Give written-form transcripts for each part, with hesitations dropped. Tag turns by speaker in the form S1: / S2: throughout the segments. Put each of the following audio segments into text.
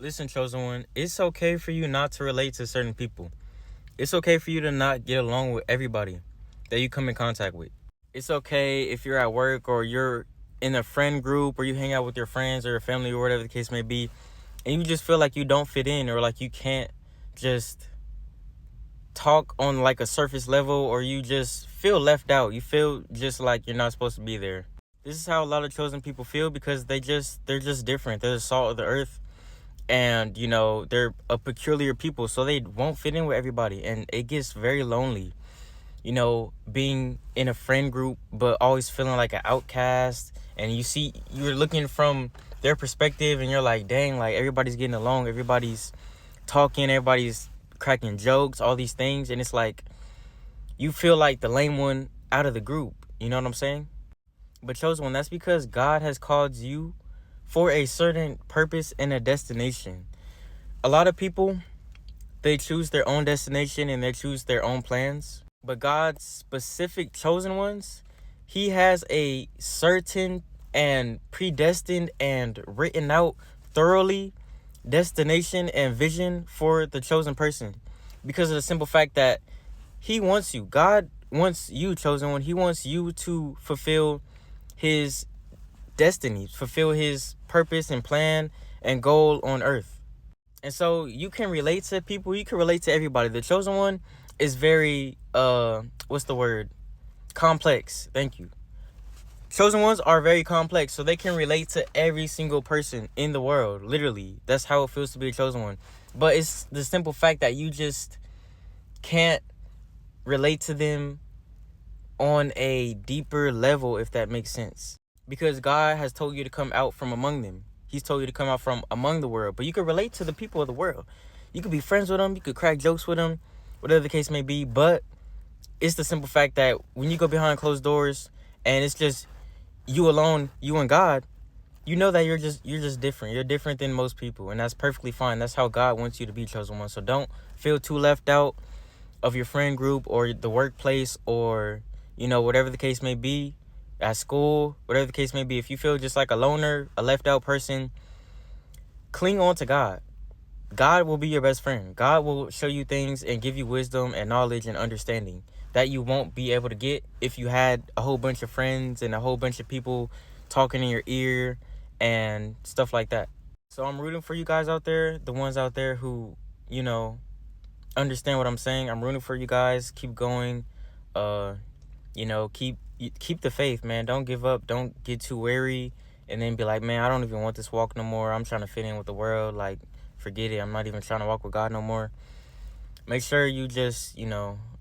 S1: Listen, chosen one, it's okay for you not to relate to certain people. It's okay for you to not get along with everybody that you come in contact with. It's okay if you're at work or you're in a friend group or you hang out with your friends or your family or whatever the case may be, and you just feel like you don't fit in or like you can't just talk on like a surface level, or you just feel left out. You feel just like you're not supposed to be there. This is how a lot of chosen people feel because they're just different. They're the salt of the earth, and they're a peculiar people, so they won't fit in with everybody, and it gets very lonely, being in a friend group but always feeling like an outcast. And you're looking from their perspective and you're like, dang, like everybody's getting along, everybody's talking, everybody's cracking jokes, all these things, and it's like you feel like the lame one out of the group. You know what I'm saying? But chosen one, that's because God has called you for a certain purpose and a destination. A lot of people, they choose their own destination and they choose their own plans. But God's specific chosen ones, he has a certain and predestined and written out thoroughly destination and vision for the chosen person, because of the simple fact that he wants you. God wants you, chosen one. He wants you to fulfill his destiny, fulfill his purpose and plan and goal on earth. And so you can relate to people, you can relate to everybody. The chosen one is very complex. Thank you. Chosen ones are very complex, so they can relate to every single person in the world. Literally, that's how it feels to be a chosen one. But it's the simple fact that you just can't relate to them on a deeper level, if that makes sense. Because God has told you to come out from among them. He's told you to come out from among the world. But you can relate to the people of the world. You could be friends with them. You could crack jokes with them, whatever the case may be. But it's the simple fact that when you go behind closed doors and it's just you alone, you and God, you know that you're just different. You're different than most people, and that's perfectly fine. That's how God wants you to be, chosen one. So don't feel too left out of your friend group or the workplace, or whatever the case may be, at school, whatever the case may be. If you feel just like a loner, a left out person, cling on to God. God will be your best friend. God will show you things and give you wisdom and knowledge and understanding that you won't be able to get if you had a whole bunch of friends and a whole bunch of people talking in your ear and stuff like that. So I'm rooting for you guys out there, the ones out there who, understand what I'm saying. I'm rooting for you guys. Keep going. Keep the faith, man. Don't give up. Don't get too weary and then be like, man, I don't even want this walk no more. I'm trying to fit in with the world. Like, forget it. I'm not even trying to walk with God no more. Make sure you just,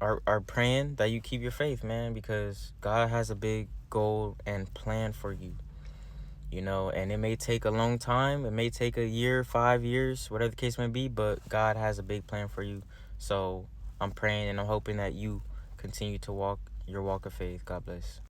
S1: are praying that you keep your faith, man, because God has a big goal and plan for you, and it may take a long time. It may take a year, 5 years, whatever the case may be, but God has a big plan for you. So I'm praying and I'm hoping that you continue to walk your walk of faith. God bless.